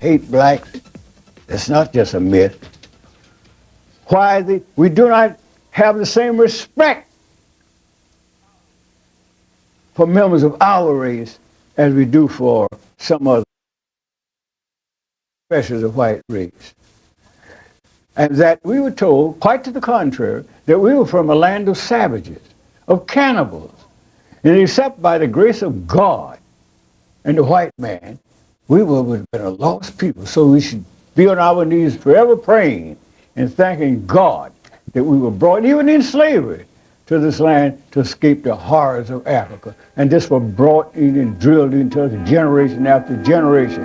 hate blacks. It's not just a myth. Why we do not have the same respect for members of our race as we do for some other, especially the white race. And that we were told, quite to the contrary, that we were from a land of savages, of cannibals. And except by the grace of God and the white man, we would have been a lost people. So we should be on our knees forever praying and thanking God that we were brought, even in slavery, to this land to escape the horrors of Africa. And this was brought in and drilled into us generation after generation.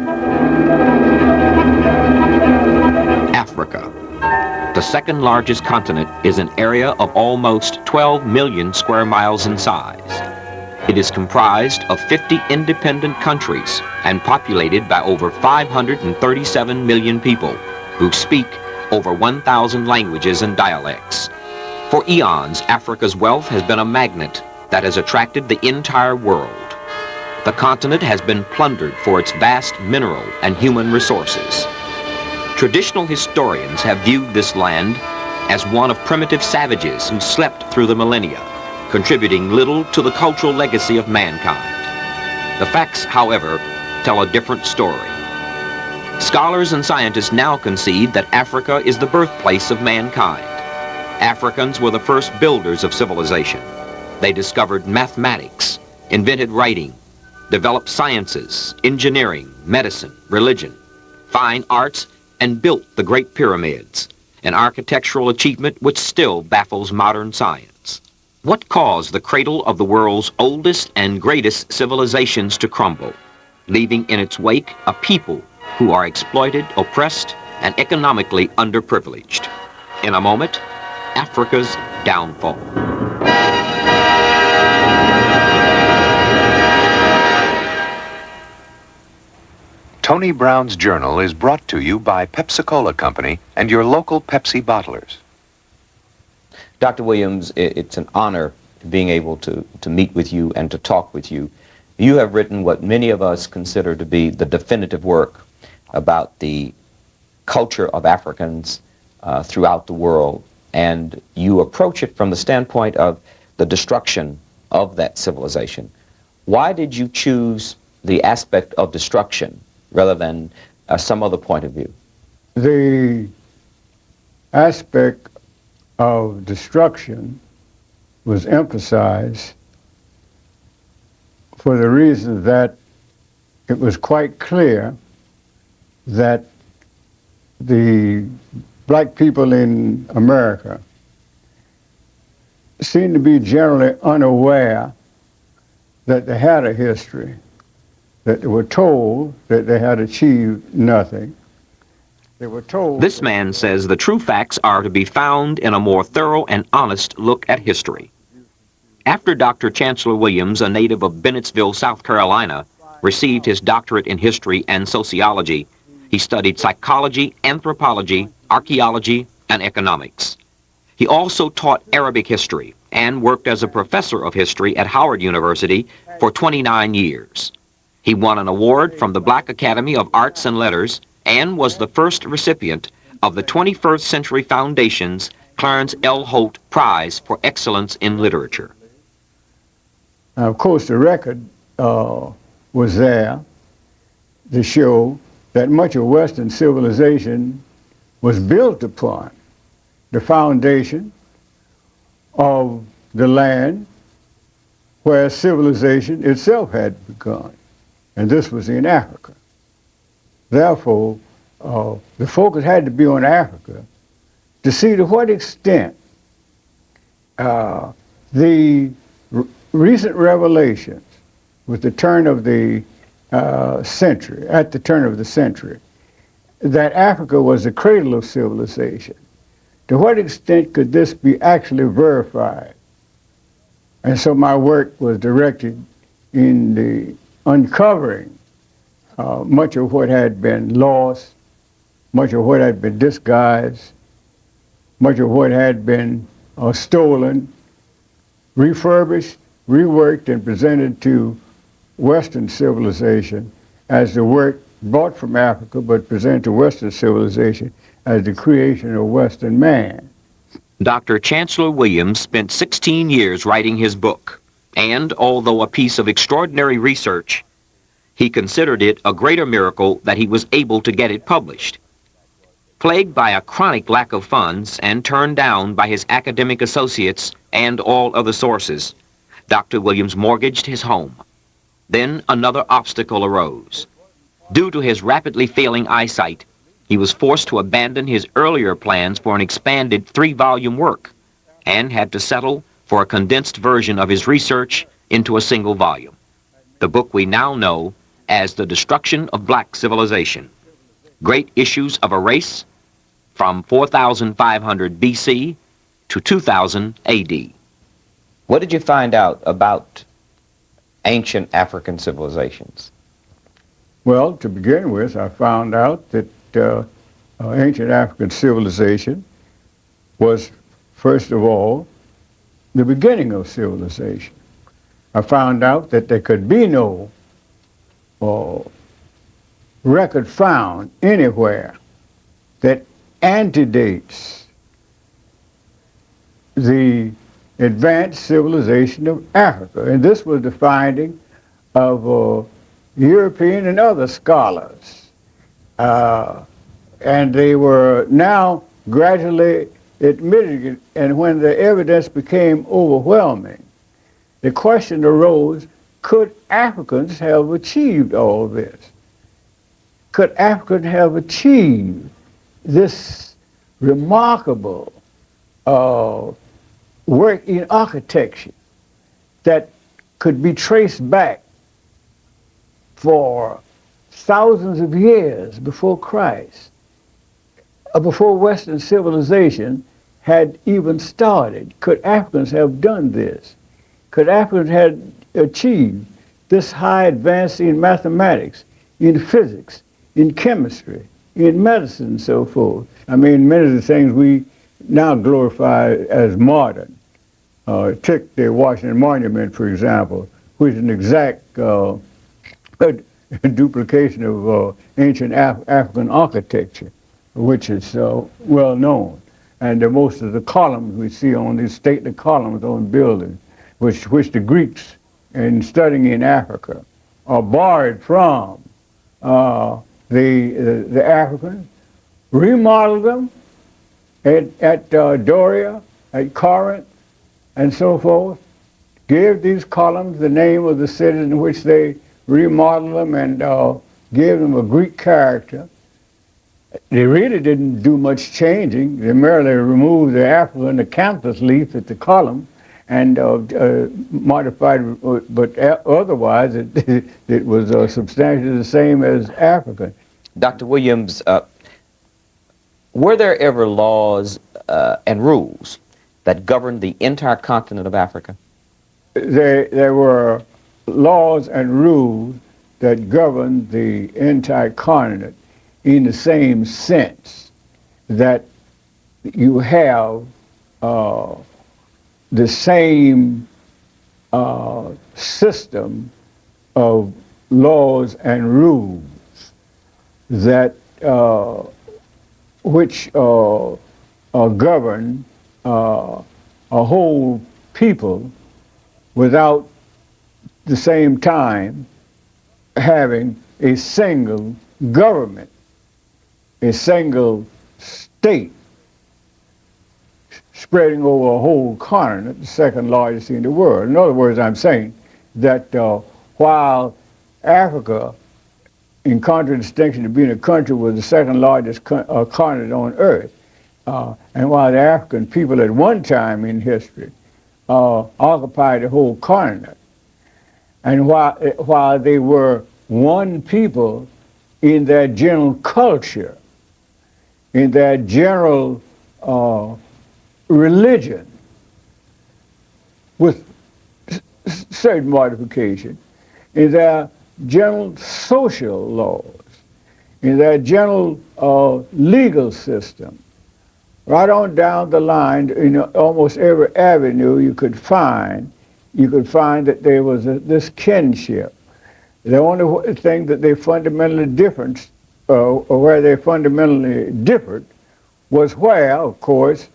Africa, the second largest continent, is an area of almost 12 million square miles in size. It is comprised of 50 independent countries and populated by over 537 million people who speak over 1,000 languages and dialects. For eons, Africa's wealth has been a magnet that has attracted the entire world. The continent has been plundered for its vast mineral and human resources. Traditional historians have viewed this land as one of primitive savages who slept through the millennia, contributing little to the cultural legacy of mankind. The facts, however, tell a different story. Scholars and scientists now concede that Africa is the birthplace of mankind. Africans were the first builders of civilization. They discovered mathematics, invented writing, developed sciences, engineering, medicine, religion, fine arts, and built the Great Pyramids, an architectural achievement which still baffles modern science. What caused the cradle of the world's oldest and greatest civilizations to crumble, leaving in its wake a people who are exploited, oppressed, and economically underprivileged? In a moment, Africa's downfall. Tony Brown's Journal is brought to you by Pepsi-Cola Company and your local Pepsi bottlers. Dr. Williams, it's an honor being able to meet with you and to talk with you. You have written what many of us consider to be the definitive work about the culture of Africans throughout the world, and you approach it from the standpoint of the destruction of that civilization. Why did you choose the aspect of destruction rather than some other point of view? The aspect of destruction was emphasized for the reason that it was quite clear that the black people in America seemed to be generally unaware that they had a history, that they were told that they had achieved nothing. They were told... This man says the true facts are to be found in a more thorough and honest look at history. After Dr. Chancellor Williams, a native of Bennettsville, South Carolina, received his doctorate in history and sociology, he studied psychology, anthropology, archaeology, and economics. He also taught Arabic history and worked as a professor of history at Howard University for 29 years. He won an award from the Black Academy of Arts and Letters and was the first recipient of the 21st Century Foundation's Clarence L. Holt Prize for Excellence in Literature. Now, of course, the record was there to show that much of Western civilization was built upon the foundation of the land where civilization itself had begun, and this was in Africa. Therefore, the focus had to be on Africa to see to what extent the recent revelations with the turn of the century, at the turn of the century, that Africa was the cradle of civilization. To what extent could this be actually verified? And so my work was directed in the uncovering much of what had been lost, much of what had been disguised, much of what had been stolen, refurbished, reworked, and presented to Western civilization as the work brought from Africa but presented to Western civilization as the creation of Western man. Dr. Chancellor Williams spent 16 years writing his book, and although a piece of extraordinary research, he considered it a greater miracle that he was able to get it published. Plagued by a chronic lack of funds and turned down by his academic associates and all other sources, Dr. Williams mortgaged his home. Then another obstacle arose. Due to his rapidly failing eyesight, he was forced to abandon his earlier plans for an expanded 3-volume work and had to settle for a condensed version of his research into a single volume, the book we now know as The Destruction of Black Civilization, Great Issues of a Race from 4500 BC to 2000 AD. What did you find out about ancient African civilizations? Well, to begin with, I found out that ancient African civilization was, first of all, the beginning of civilization. I found out that there could be no record found anywhere that antedates the advanced civilization of Africa. And this was the finding of European and other scholars. And they were now gradually admitting it, and when the evidence became overwhelming, the question arose, could Africans have achieved all this? Could Africans have achieved this remarkable work in architecture that could be traced back for thousands of years before Christ, before Western civilization had even started? Could Africans have done this? Could Africans have achieved this high advance in mathematics, in physics, in chemistry, in medicine, and so forth? I mean, many of the things we now glorify as modern. Take the Washington Monument, for example, which is an exact duplication of ancient African architecture, which is well known. And most of the columns we see on these stately columns on buildings, which the Greeks, in studying in Africa, are borrowed from the Africans, remodeled them at Doria, at Corinth, and so forth, gave these columns the name of the cities in which they remodeled them, and gave them a Greek character. They really didn't do much changing. They merely removed the Africa and the canthus leaf at the column and modified, but otherwise it was substantially the same as African. Dr. Williams, were there ever laws and rules that governed the entire continent of Africa? There were laws and rules that governed the entire continent in the same sense that you have the same system of laws and rules that which govern a whole people without the same time having a single government, a single state spreading over a whole continent, the second largest in the world. In other words, I'm saying that while Africa, in contradistinction to being a country, was the second largest continent on earth, and while the African people at one time in history occupied the whole continent, and while they were one people in their general culture, in their general religion, with certain modification, in their general social laws, in their general legal system, right on down the line, in almost every avenue you could find that there was this kinship. The only thing that they fundamentally different, or where they fundamentally differed, was where, of course,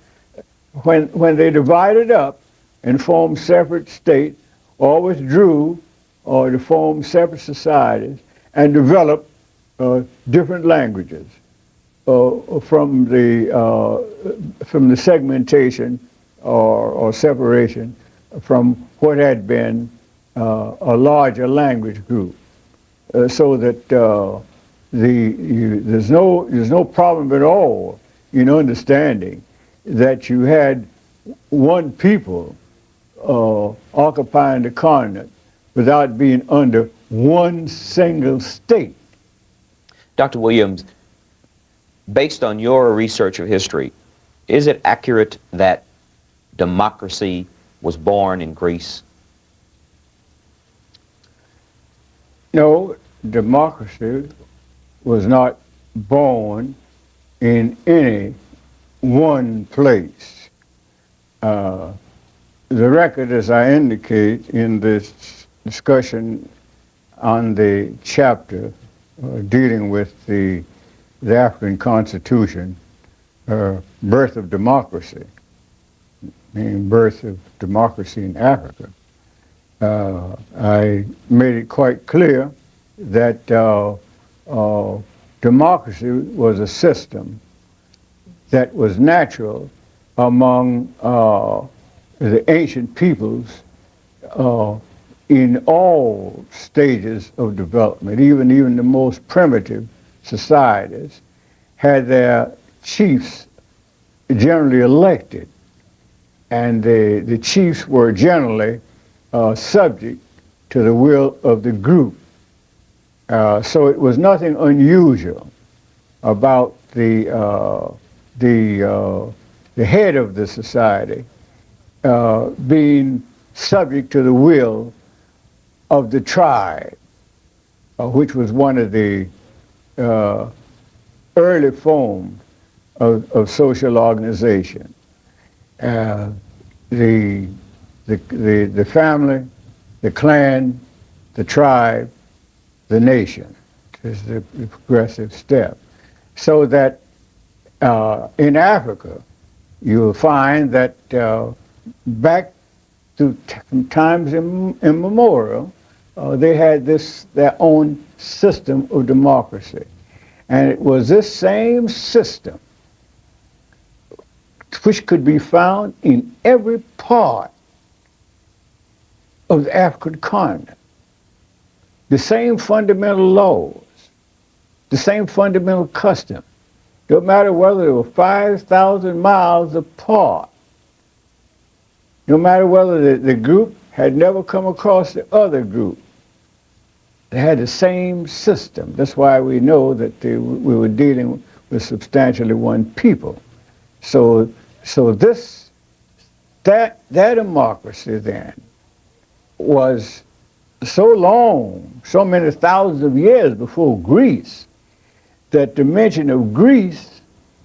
when they divided up and formed separate states, or withdrew, or to form separate societies, and developed different languages from the segmentation or separation from what had been a larger language group, so that there's no problem at all in understanding that you had one people occupying the continent without being under one single state. Dr. Williams, based on your research of history, is it accurate that democracy was born in Greece? No, democracy was not born in any one place. The record, as I indicate in this discussion on the chapter dealing with the African Constitution, birth of democracy, meaning birth of democracy in Africa, I made it quite clear that democracy was a system that was natural among the ancient peoples in all stages of development. Even the most primitive societies had their chiefs generally elected, and the chiefs were generally subject to the will of the group. So it was nothing unusual about the head of the society being subject to the will of the tribe, which was one of the early forms of social organization. The family, the clan, the tribe, the nation is the progressive step. So that in Africa, you will find that back to times immemorial, they had their own system of democracy. And it was this same system which could be found in every part of the African continent. The same fundamental laws, the same fundamental custom. No matter whether they were 5,000 miles apart, no matter whether the group had never come across the other group, they had the same system. That's why we know that we were dealing with substantially one people. So that democracy then was so long, so many thousands of years before Greece, that the mention of Greece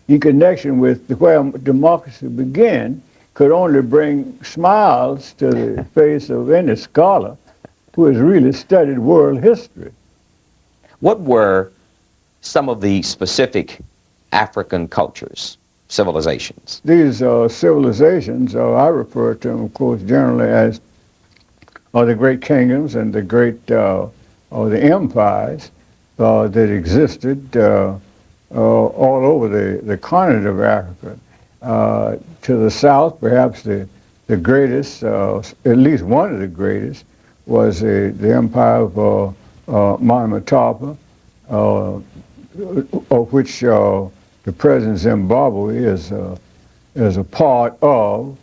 in connection with where democracy began could only bring smiles to the face of any scholar who has really studied world history. What were some of the specific African cultures, civilizations? These civilizations, I refer to them, of course, generally as the great kingdoms and the great or the empires that existed all over the continent of Africa. To the south, perhaps the greatest, at least one of the greatest, was the empire of monumental, of which the present Zimbabwe is a part of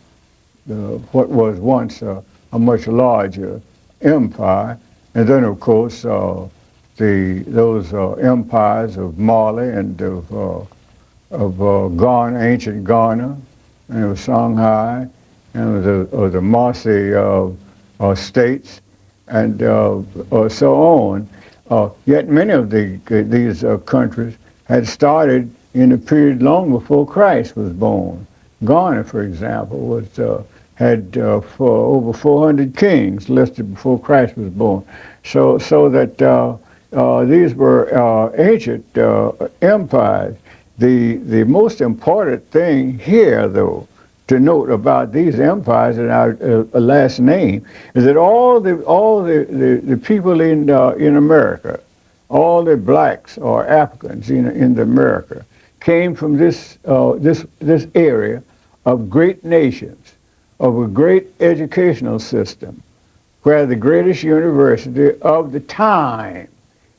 what was once a much larger empire. And then, of course, those empires of Mali and of Ghana, ancient Ghana, and of Shanghai, and of the Marsi states, and so on. Yet many of these countries had started in a period long before Christ was born. Ghana, for example, had for over 400 kings listed before Christ was born. So that these were ancient empires. The most important thing here, though, to note about these empires and our last name is that all the people in America, all the blacks or Africans in America, came from this area of great nations, of a great educational system, where the greatest university of the time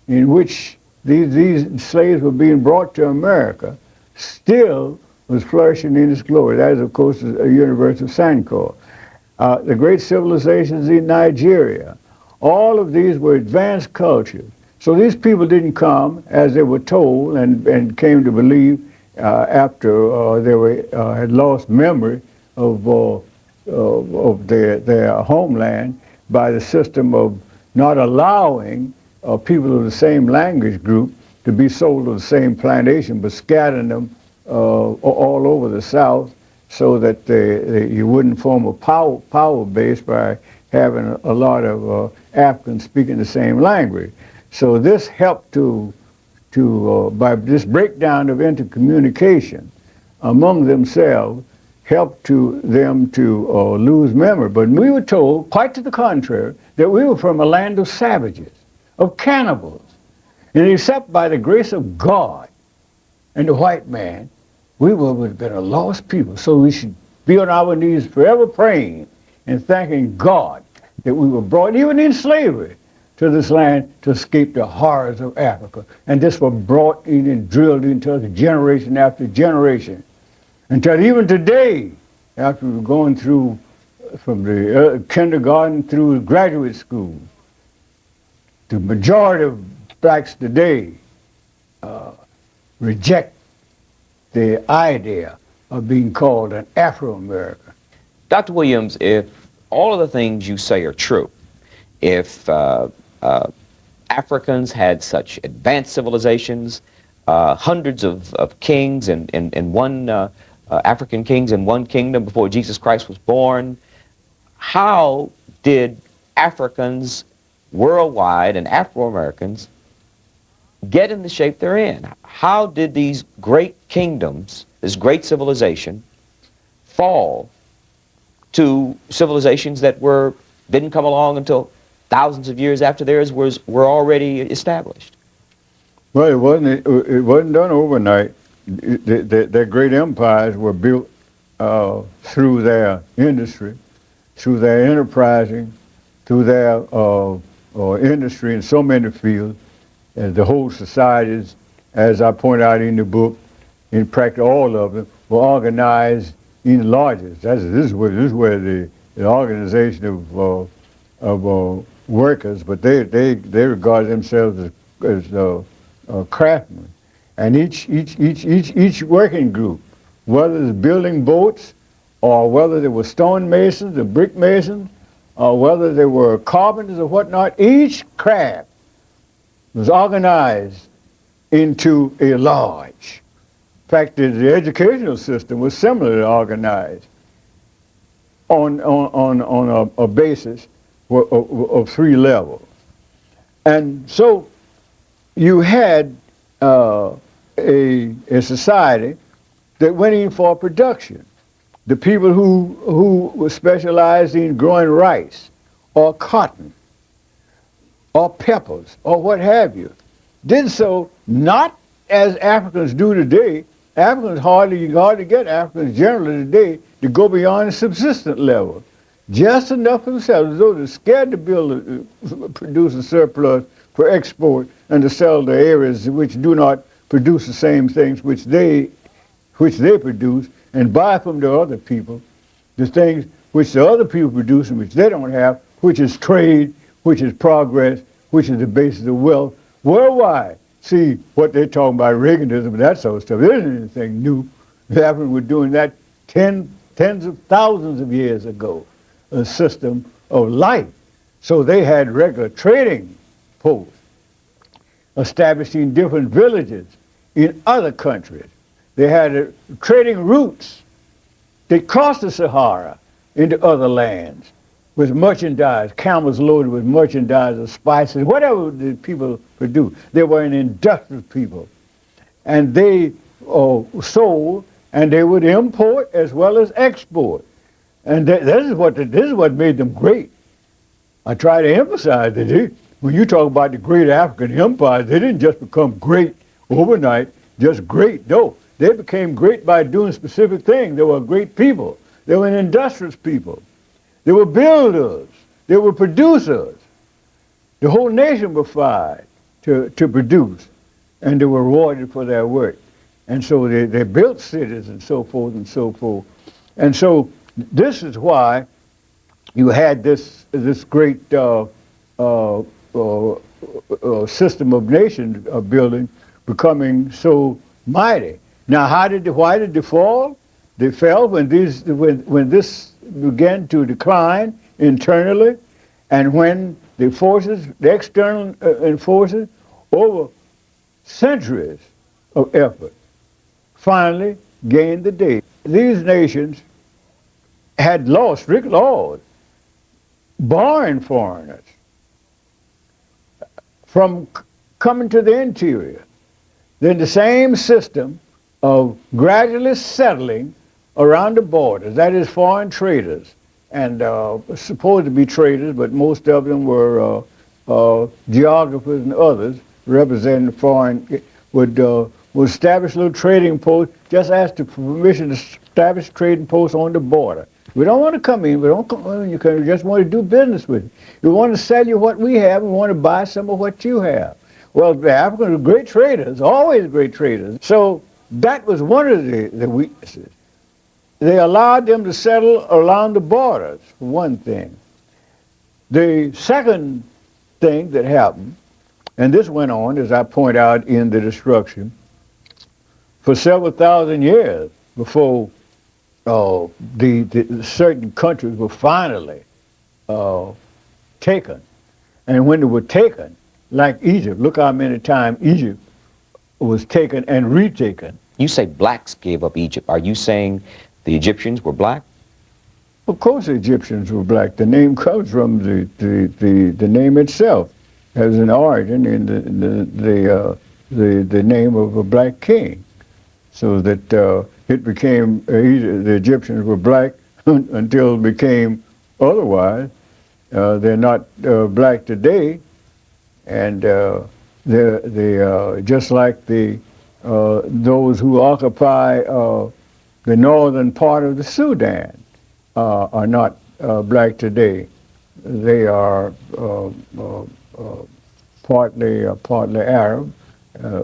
in which these slaves were being brought to America still was flourishing in its glory. That is, of course, the University of Sankor. The great civilizations in Nigeria, all of these were advanced cultures. So these people didn't come as they were told and came to believe after they had lost memory of their homeland by the system of not allowing people of the same language group to be sold to the same plantation, but scattering them all over the South so that you wouldn't form a power base by having a lot of Africans speaking the same language. So this helped by this breakdown of intercommunication among themselves, helped them to lose memory. But we were told, quite to the contrary, that we were from a land of savages, of cannibals. And except by the grace of God and the white man, we would have been a lost people. So we should be on our knees forever praying and thanking God that we were brought, even in slavery, to this land to escape the horrors of Africa. And this was brought in and drilled into us generation after generation. Until even today, after we're going through from the kindergarten through graduate school, the majority of blacks today reject the idea of being called an Afro-American. Dr. Williams, if all of the things you say are true, if Africans had such advanced civilizations, hundreds of kings and one African kings in one kingdom before Jesus Christ was born, how did Africans worldwide and Afro-Americans get in the shape they're in? How did these great kingdoms, this great civilization, fall to civilizations that didn't come along until thousands of years after theirs were already established? Well, it wasn't done overnight. Their great empires were built through their industry, through their enterprising, through their industry in so many fields. And the whole societies, as I point out in the book, in practice all of them, were organized in lodges. This is where the organization of workers, but they regard themselves as craftsmen. And each working group, whether it's building boats, or whether they were stone masons or brick masons, or whether they were carpenters or whatnot, each craft was organized into a lodge. In fact, the educational system was similarly organized on a basis of three levels. And so you had a society that went in for production. The people who were specialized in growing rice or cotton or peppers or what have you did so not as Africans do today. Africans hardly get Africans generally today to go beyond the subsistence level. Just enough for themselves, as though they're scared to produce a surplus for export and to sell to areas which do not produce the same things which they produce, and buy from the other people the things which the other people produce and which they don't have, which is trade, which is progress, which is the basis of wealth worldwide. See what they're talking about, Reaganism and that sort of stuff. There isn't anything new. The Africans were doing that tens of thousands of years ago, a system of life. So they had regular trading posts established in different villages in other countries. They had trading routes that crossed the Sahara into other lands with merchandise, camels loaded with merchandise of spices, whatever the people produced. They were an industrious people. And they sold, and they would import as well as export. And this is what made them great. I try to emphasize that when you talk about the great African empires, they didn't just become great overnight, just great. No, they became great by doing specific things. They were great people. They were an industrious people. They were builders. They were producers. The whole nation was fired to produce, and they were rewarded for their work. And so they built cities and so forth and so forth. And so this is why you had this great system of nation building becoming so mighty. Now, why did they fall? They fell when this began to decline internally, and when the external forces, over centuries of effort, finally gained the day. These nations had strict laws, barring foreigners from coming to the interior. Then the same system of gradually settling around the borders, that is foreign traders, and supposed to be traders, but most of them were geographers and others representing foreign, would establish little trading posts, just ask for permission to establish trading posts on the border. We don't want to come in, we just want to do business with you. We want to sell you what we have, we want to buy some of what you have. Well, the Africans were great traders, always great traders. So that was one of the weaknesses. They allowed them to settle along the borders, for one thing. The second thing that happened, and this went on, as I point out in the destruction, for several thousand years before the certain countries were finally taken. And when they were taken, like Egypt, look how many times Egypt was taken and retaken. You say blacks gave up Egypt. Are you saying the Egyptians were black? Of course the Egyptians were black. The name comes from the name itself, has an origin in the name of a black king. So that it became, the Egyptians were black until it became otherwise. They're not black today, and they're just like those who occupy the northern part of the Sudan are not black today. They are partly Arab,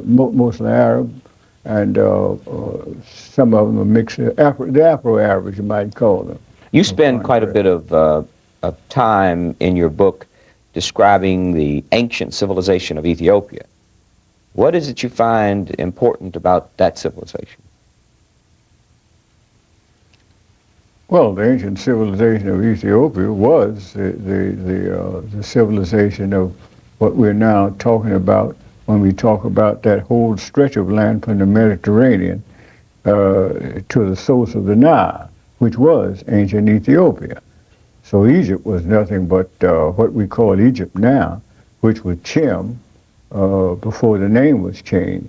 mostly Arab, and some of them are mixed, the Afro-Arabs, you might call them. You spend quite a bit of time in your book describing the ancient civilization of Ethiopia. What is it you find important about that civilization? Well, the ancient civilization of Ethiopia was the civilization of what we're now talking about when we talk about that whole stretch of land from the Mediterranean to the source of the Nile, which was ancient Ethiopia. So Egypt was nothing but what we call Egypt now, which was Chem, before the name was changed,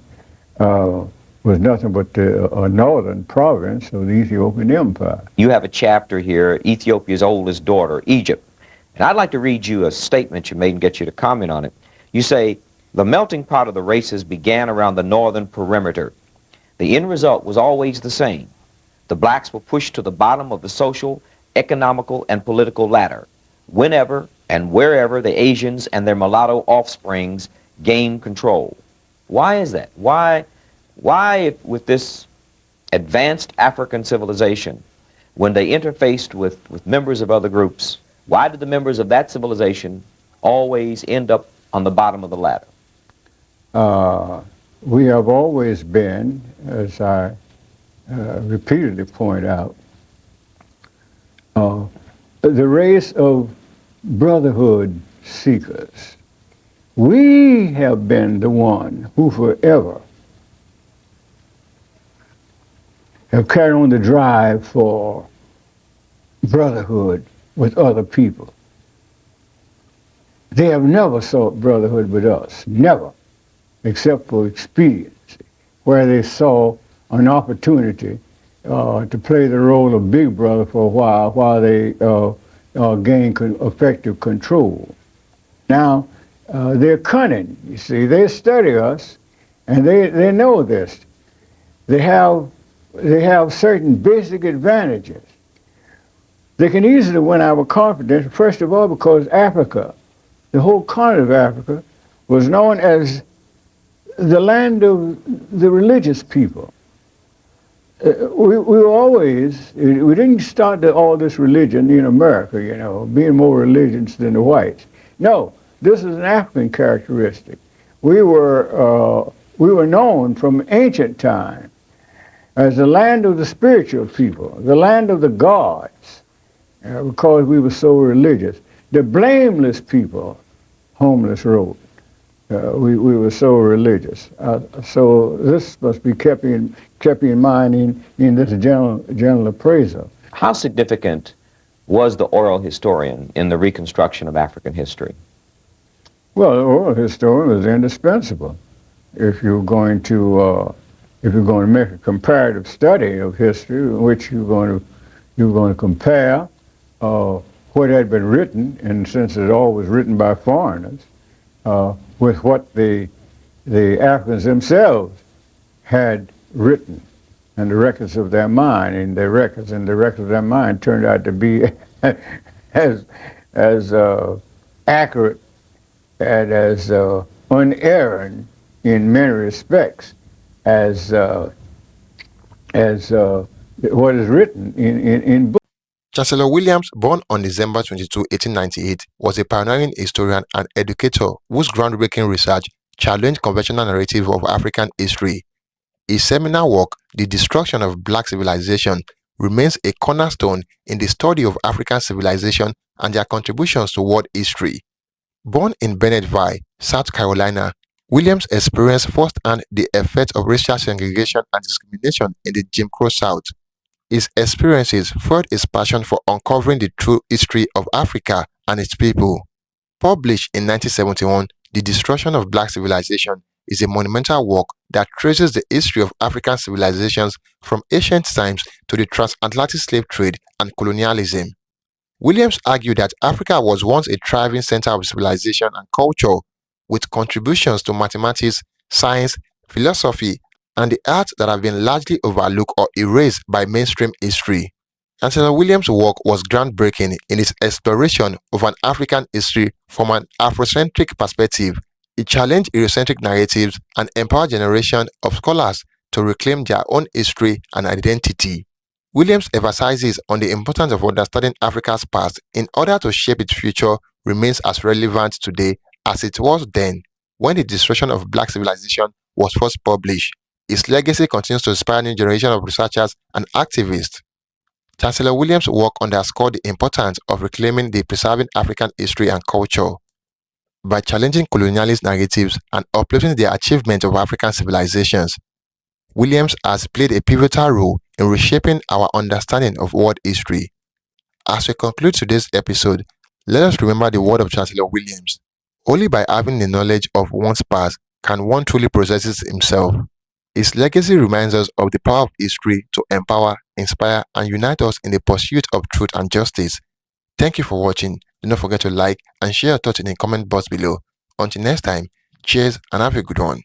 was nothing but a northern province of the Ethiopian Empire. You have a chapter here, Ethiopia's oldest daughter, Egypt. And I'd like to read you a statement you made and get you to comment on it. You say, the melting pot of the races began around the northern perimeter. The end result was always the same. The blacks were pushed to the bottom of the social, economical, and political ladder, whenever and wherever the Asians and their mulatto offsprings gained control. Why is that? Why with this advanced African civilization, when they interfaced with members of other groups, why did the members of that civilization always end up on the bottom of the ladder? We have always been, as I repeatedly point out, the race of brotherhood seekers. We have been the one who forever have carried on the drive for brotherhood with other people. They have never sought brotherhood with us, never, except for expediency, where they saw an opportunity to play the role of big brother for a while they gain effective control. Now, they're cunning, you see. They study us, and they know this. They have certain basic advantages. They can easily win our confidence, first of all, because Africa, the whole continent of Africa, was known as the land of the religious people. We didn't start all this religion in America, you know, being more religious than the whites. No, this is an African characteristic. We were known from ancient times as the land of the spiritual people, the land of the gods, because we were so religious. The blameless people, Homeless wrote. We were so religious. So this must be kept in mind in this general appraisal. How significant was the oral historian in the reconstruction of African history? Well, the oral historian was indispensable if you're going to make a comparative study of history, in which you're going to compare what had been written, and since it all was written by foreigners, with what the Africans themselves had written, and the records of their mind, and the records of their mind turned out to be as accurate and as unerring in many respects as what is written in books. Chancellor Williams, born on December 22, 1898, was a pioneering historian and educator whose groundbreaking research challenged conventional narrative of African history. His seminal work, The Destruction of Black Civilization, remains a cornerstone in the study of African civilization and their contributions to world history. Born in Bennettsville, South Carolina, Williams experienced firsthand the effects of racial segregation and discrimination in the Jim Crow South. His experiences fueled his passion for uncovering the true history of Africa and its people. Published in 1971, The Destruction of Black Civilization is a monumental work that traces the history of African civilizations from ancient times to the transatlantic slave trade and colonialism. Williams argued that Africa was once a thriving center of civilization and culture, with contributions to mathematics, science, philosophy, and the arts that have been largely overlooked or erased by mainstream history. Chancellor Williams' work was groundbreaking in its exploration of an African history from an Afrocentric perspective. It challenged Eurocentric narratives and empowered generations of scholars to reclaim their own history and identity. Williams' emphasizes on the importance of understanding Africa's past in order to shape its future remains as relevant today as it was then, when The Destruction of Black Civilization was first published. His legacy continues to inspire new generations of researchers and activists. Chancellor Williams' work underscored the importance of reclaiming the preserving African history and culture. By challenging colonialist narratives and uplifting the achievements of African civilizations, Williams has played a pivotal role in reshaping our understanding of world history. As we conclude today's episode, let us remember the word of Chancellor Williams. Only by having the knowledge of one's past can one truly possess himself. His legacy reminds us of the power of history to empower, inspire, and unite us in the pursuit of truth and justice. Thank you for watching. Do not forget to like and share your thoughts in the comment box below. Until next time, cheers and have a good one.